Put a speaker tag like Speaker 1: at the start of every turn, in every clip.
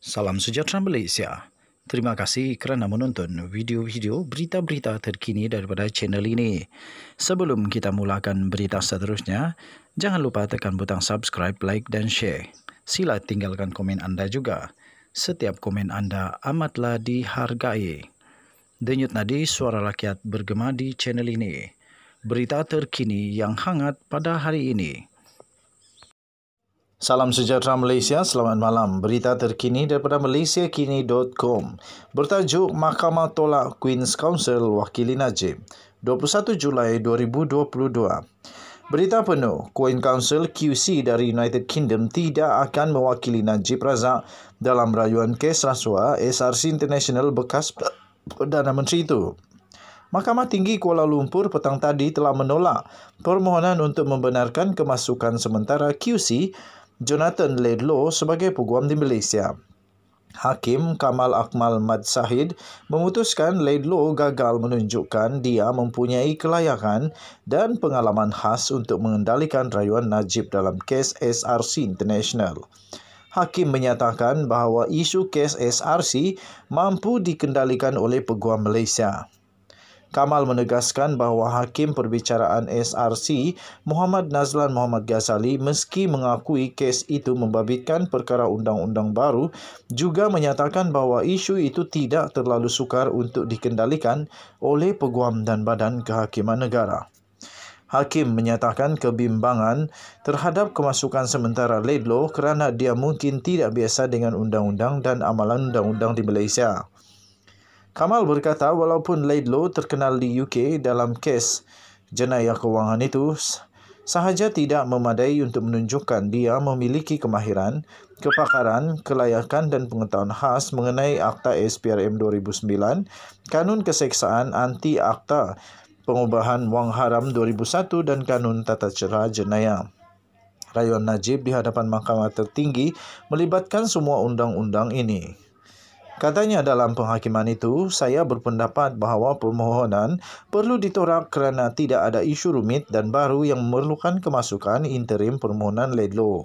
Speaker 1: Salam sejahtera Malaysia. Terima kasih kerana menonton video-video berita-berita terkini daripada channel ini. Sebelum kita mulakan berita seterusnya, jangan lupa tekan butang subscribe, like dan share. Sila tinggalkan komen anda juga. Setiap komen anda amatlah dihargai. Denyut nadi suara rakyat bergema di channel ini. Berita terkini yang hangat pada hari ini. Salam sejahtera Malaysia, selamat malam. Berita terkini daripada malaysiakini.com. Bertajuk Mahkamah Tolak Queen's Counsel Wakili Najib, 21 Julai 2022. Berita penuh, Queen Counsel QC dari United Kingdom tidak akan mewakili Najib Razak dalam rayuan kes rasuah SRC International bekas Perdana Menteri itu. Mahkamah Tinggi Kuala Lumpur petang tadi telah menolak permohonan untuk membenarkan kemasukan sementara QC Jonathan Laidlaw sebagai peguam di Malaysia. Hakim Kamal Akmal Mad Sahid memutuskan Laidlaw gagal menunjukkan dia mempunyai kelayakan dan pengalaman khas untuk mengendalikan rayuan Najib dalam kes SRC International. Hakim menyatakan bahawa isu kes SRC mampu dikendalikan oleh peguam Malaysia. Kamal menegaskan bahawa Hakim Perbicaraan SRC Muhammad Nazlan Muhammad Ghazali meski mengakui kes itu membabitkan perkara undang-undang baru juga menyatakan bahawa isu itu tidak terlalu sukar untuk dikendalikan oleh peguam dan badan kehakiman negara. Hakim menyatakan kebimbangan terhadap kemasukan sementara Laidlaw kerana dia mungkin tidak biasa dengan undang-undang dan amalan undang-undang di Malaysia. Kamal berkata walaupun Laidlaw terkenal di UK dalam kes jenayah kewangan itu, sahaja tidak memadai untuk menunjukkan dia memiliki kemahiran, kepakaran, kelayakan dan pengetahuan khas mengenai Akta SPRM 2009, Kanun Keseksaan Anti Akta Pengubahan Wang Haram 2001 dan Kanun Tata Cara Jenayah. Rayuan Najib di hadapan Mahkamah Tertinggi melibatkan semua undang-undang ini. Katanya dalam penghakiman itu, saya berpendapat bahawa permohonan perlu ditolak kerana tidak ada isu rumit dan baru yang memerlukan kemasukan interim permohonan Laidlaw.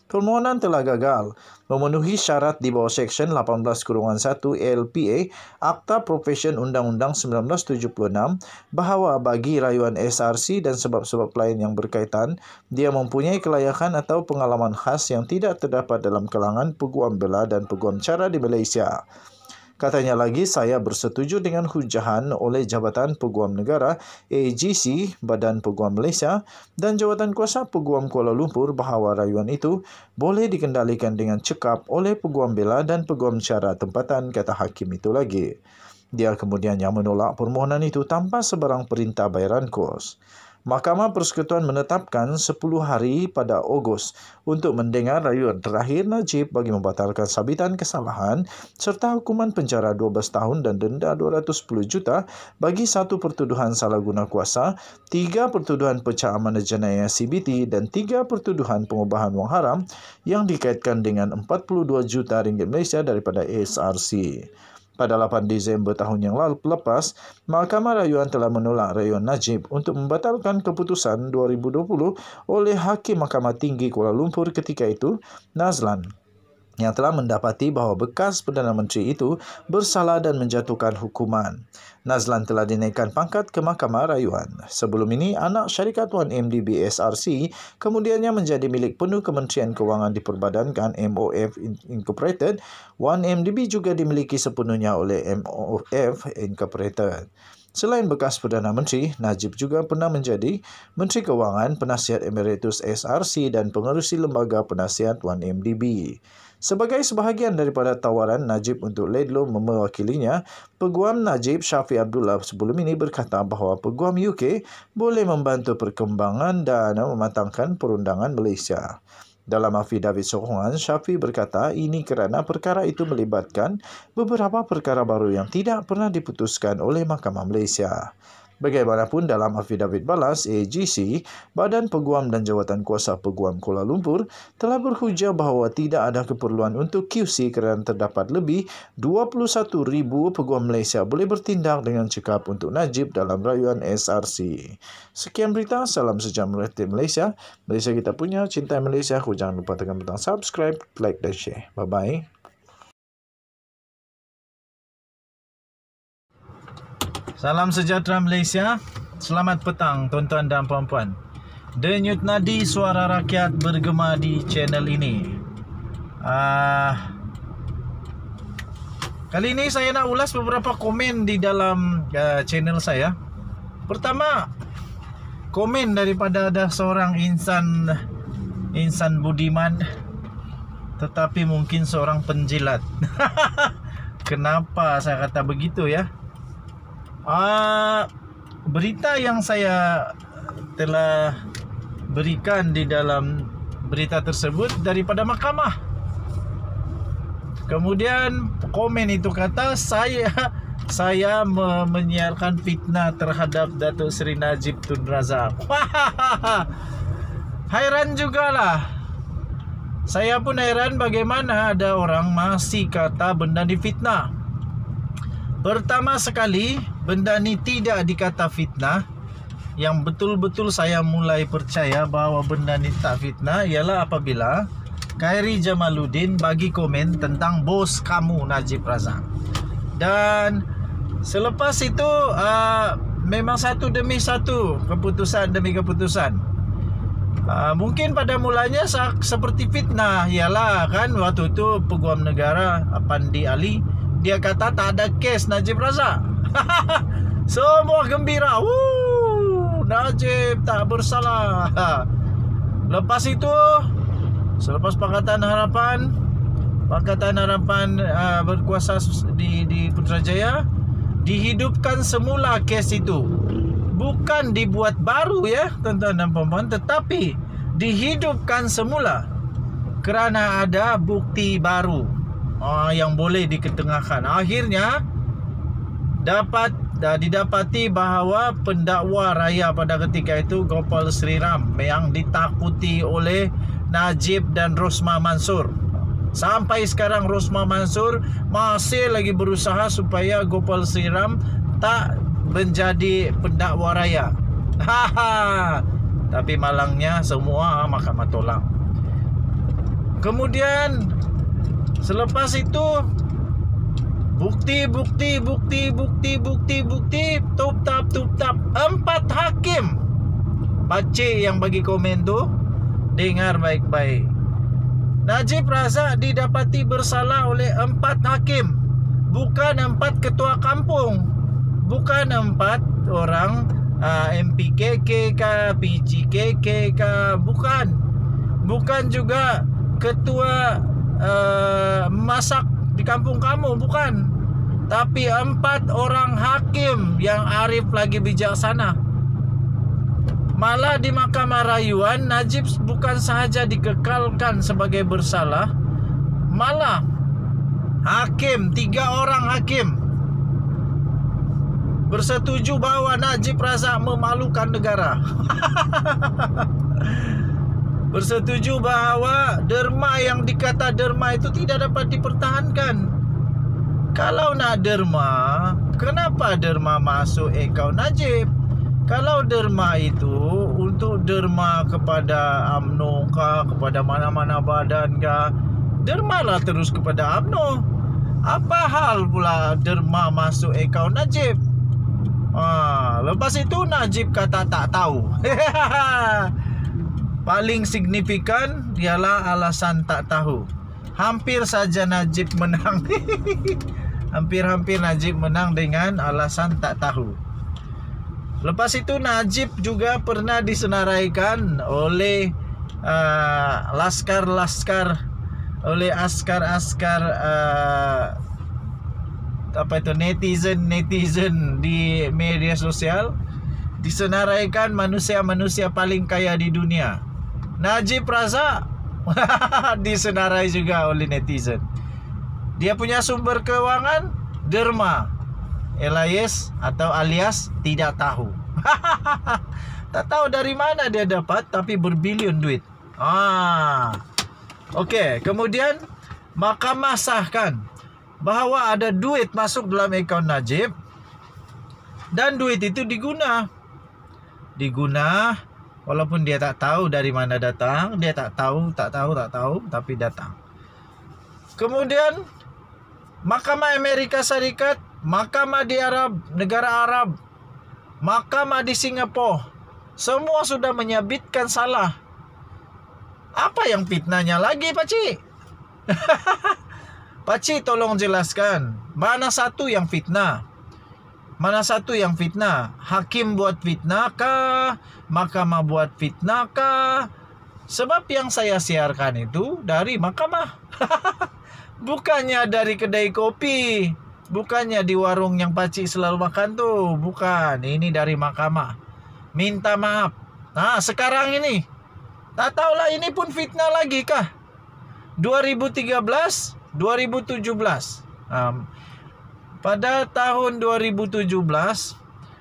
Speaker 1: Permohonan telah gagal memenuhi syarat di bawah Seksyen 18-1 LPA Akta Profession Undang-Undang 1976 bahawa bagi rayuan SRC dan sebab-sebab lain yang berkaitan, dia mempunyai kelayakan atau pengalaman khas yang tidak terdapat dalam kalangan peguam bela dan peguam cara di Malaysia. Katanya lagi, saya bersetuju dengan hujahan oleh Jabatan Peguam Negara AGC Badan Peguam Malaysia dan Jawatan Kuasa Peguam Kuala Lumpur bahawa rayuan itu boleh dikendalikan dengan cekap oleh peguam bela dan peguam cara tempatan, kata hakim itu lagi. Dia kemudiannya menolak permohonan itu tanpa sebarang perintah bayaran kos. Mahkamah Persekutuan menetapkan 10 hari pada Ogos untuk mendengar rayuan terakhir Najib bagi membatalkan sabitan kesalahan serta hukuman penjara 12 tahun dan denda 210 juta bagi 1 pertuduhan salah guna kuasa, 3 pertuduhan pecah amanah jenayah CBT dan 3 pertuduhan pengubahan wang haram yang dikaitkan dengan 42 juta ringgit Malaysia daripada SRC. Pada 8 Disember tahun yang lepas, Mahkamah Rayuan telah menolak rayuan Najib untuk membatalkan keputusan 2020 oleh Hakim Mahkamah Tinggi Kuala Lumpur ketika itu, Nazlan, yang telah mendapati bahawa bekas Perdana Menteri itu bersalah dan menjatuhkan hukuman. Nazlan telah dinaikkan pangkat ke Mahkamah Rayuan. Sebelum ini, anak syarikat 1MDB SRC kemudiannya menjadi milik penuh Kementerian Kewangan diperbadankan MOF Incorporated. 1MDB juga dimiliki sepenuhnya oleh MOF Incorporated. Selain bekas Perdana Menteri, Najib juga pernah menjadi Menteri Kewangan, Penasihat Emeritus SRC dan pengerusi Lembaga Penasihat 1MDB. Sebagai sebahagian daripada tawaran Najib untuk Laidlaw mewakilinya, Peguam Najib Syafiq Abdullah sebelum ini berkata bahawa Peguam UK boleh membantu perkembangan dan mematangkan perundangan Malaysia. Dalam afidavit sokongan, Syafiq berkata ini kerana perkara itu melibatkan beberapa perkara baru yang tidak pernah diputuskan oleh Mahkamah Malaysia. Bagaimanapun dalam afidavit balas, AGC, Badan Peguam dan Jawatan Kuasa Peguam Kuala Lumpur telah berhujah bahawa tidak ada keperluan untuk QC kerana terdapat lebih 21,000 peguam Malaysia boleh bertindak dengan cekap untuk Najib dalam rayuan SRC. Sekian berita, salam sejahtera Malaysia. Malaysia kita punya, cintai Malaysia. Jangan lupa tekan butang subscribe, like dan share. Bye-bye. Salam sejahtera Malaysia. Selamat petang tuan-tuan dan puan-puan. Denyut nadi suara rakyat bergema di channel ini. Kali ini saya nak ulas beberapa komen di dalam channel saya. Pertama, komen daripada ada seorang insan budiman, tetapi mungkin seorang penjilat. Kenapa saya kata begitu ya? Berita yang saya telah berikan di dalam berita tersebut daripada mahkamah. Kemudian komen itu kata saya menyiarkan fitnah terhadap Datuk Seri Najib Tun Razak. Hairan jugalah. Saya pun heran bagaimana ada orang masih kata benda ni fitnah. Pertama sekali, benda ni tidak dikata fitnah. Yang betul-betul saya mulai percaya bahawa benda ni tak fitnah ialah apabila Khairi Jamaluddin bagi komen tentang bos kamu Najib Razak. Dan selepas itu memang satu demi satu, keputusan demi keputusan. Mungkin pada mulanya seperti fitnah, ialah kan waktu itu Peguam Negara Pandi Ali, dia kata tak ada kes Najib Razak. Semua gembira. Najib tak bersalah. Lepas itu, selepas Pakatan Harapan berkuasa di Putrajaya, dihidupkan semula kes itu. Bukan dibuat baru ya tuan-tuan dan puan-puan, tetapi dihidupkan semula kerana ada bukti baru yang boleh diketengahkan. Akhirnya didapati bahawa pendakwa raya pada ketika itu Gopal Sri Ram yang ditakuti oleh Najib dan Rosmah Mansur. Sampai sekarang Rosmah Mansur masih lagi berusaha supaya Gopal Sri Ram tak menjadi pendakwa raya. Tapi malangnya semua mahkamah tolak. Kemudian selepas itu bukti tup tap 4 hakim. Baca yang bagi komen tu, dengar baik-baik. Najib Razak didapati bersalah oleh 4 hakim, bukan 4 ketua kampung, bukan 4 orang MPKK ke PGKK ke, bukan juga ketua masak di kampung kamu, bukan. Tapi 4 orang hakim yang arif lagi bijaksana. Malah di Mahkamah Rayuan, Najib bukan sahaja dikekalkan sebagai bersalah, malah 3 orang hakim bersetuju bahawa Najib Razak memalukan negara. Bersetuju bahawa derma yang dikata derma itu tidak dapat dipertahankan. Kalau nak derma, kenapa derma masuk akaun Najib? Kalau derma itu untuk derma kepada UMNO kah, kepada mana-mana badan kah, dermalah terus kepada UMNO. Apa hal pula derma masuk akaun Najib? Lepas itu Najib kata tak tahu. Paling signifikan ialah alasan tak tahu. Hampir saja Najib menang. Hampir-hampir Najib menang dengan alasan tak tahu. Lepas itu Najib juga pernah disenaraikan oleh askar-askar netizen di media sosial, disenaraikan manusia-manusia paling kaya di dunia. Najib Razak disenarai juga oleh netizen. Dia punya sumber keuangan derma, alias tidak tahu. Tak tahu dari mana dia dapat, tapi berbilion duit. Okey, kemudian mahkamah sahkan bahawa ada duit masuk dalam akaun Najib, dan duit itu diguna walaupun dia tak tahu dari mana datang. Dia tak tahu, tapi datang. Kemudian Mahkamah Amerika Syarikat mahkamah di negara Arab, mahkamah di Singapura, semua sudah menyabitkan salah. Apa yang fitnahnya lagi, Pakcik? Pakcik tolong jelaskan, mana satu yang fitnah? Mana satu yang fitnah? Hakim buat fitnah kah? Mahkamah buat fitnah kah? Sebab yang saya siarkan itu dari mahkamah. Bukannya dari kedai kopi, bukannya di warung yang Pakcik selalu makan tuh. Bukan, ini dari mahkamah. Minta maaf. Nah, sekarang ini, tak tahulah ini pun fitnah lagi kah? 2013, 2017. Pada tahun 2017,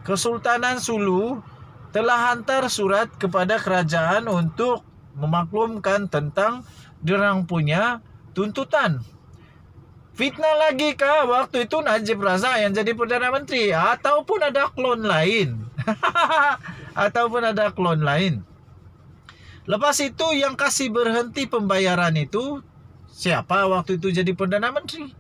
Speaker 1: Kesultanan Sulu telah hantar surat kepada kerajaan untuk memaklumkan tentang dirang punya tuntutan. Fitnah lagi kah waktu itu Najib Razak yang jadi Perdana Menteri? Ataupun ada klon lain? Ataupun ada klon lain? Lepas itu yang kasih berhenti pembayaran itu siapa waktu itu jadi Perdana Menteri?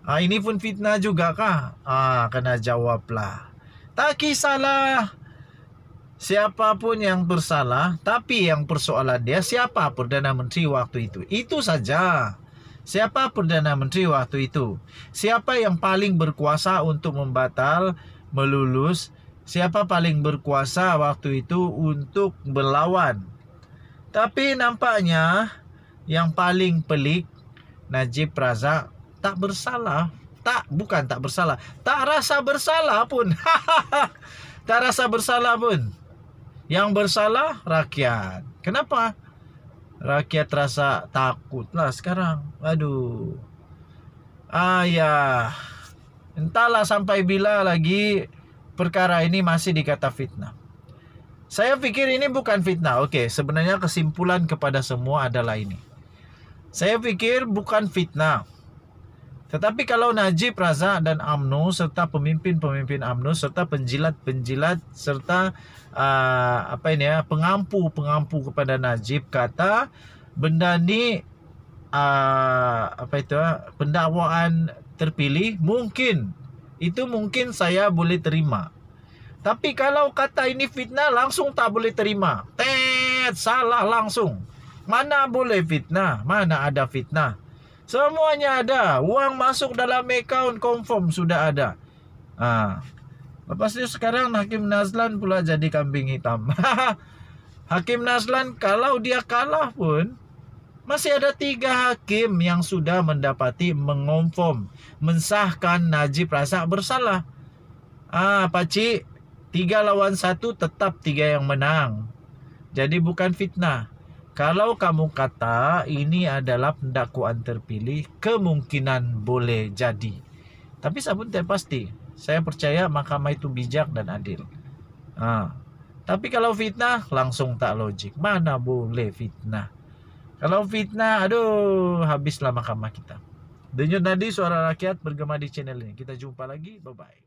Speaker 1: Ini pun fitnah juga kah? Kena jawablah. Tak kisahlah siapapun yang bersalah, tapi yang persoalan dia siapa Perdana Menteri waktu itu. Itu saja. Siapa Perdana Menteri waktu itu? Siapa yang paling berkuasa untuk membatal, melulus? Siapa paling berkuasa waktu itu untuk berlawan? Tapi nampaknya yang paling pelik, Najib Razak tak bersalah. Bukan tak bersalah, tak rasa bersalah pun. Tak rasa bersalah pun. Yang bersalah rakyat. Kenapa? Rakyat rasa takut lah sekarang. Aduh. Ya. Entahlah sampai bila lagi perkara ini masih dikata fitnah. Saya pikir ini bukan fitnah. Oke, sebenarnya kesimpulan kepada semua adalah ini. Saya pikir bukan fitnah. Tetapi kalau Najib Razak dan UMNO serta pemimpin-pemimpin UMNO serta penjilat-penjilat serta pengampu kepada Najib kata benda ni pendakwaan terpilih, mungkin saya boleh terima. Tapi kalau kata ini fitnah, langsung tak boleh terima. Salah langsung. Mana boleh fitnah? Mana ada fitnah? Semuanya ada. Uang masuk dalam akaun confirm sudah ada. Lepas itu sekarang Hakim Nazlan pula jadi kambing hitam. Hakim Nazlan kalau dia kalah pun masih ada 3 hakim yang sudah mendapati mengonfirm, mensahkan Najib Razak bersalah. Pakcik, 3 lawan 1 tetap 3 yang menang. Jadi bukan fitnah. Kalau kamu kata ini adalah pendakwaan terpilih, kemungkinan boleh jadi. Tapi saya pun tidak pasti. Saya percaya mahkamah itu bijak dan adil. Tapi kalau fitnah, langsung tak logik. Mana boleh fitnah? Kalau fitnah, aduh, habislah mahkamah kita. Denyut nadi suara rakyat bergema di channel ini. Kita jumpa lagi. Bye-bye.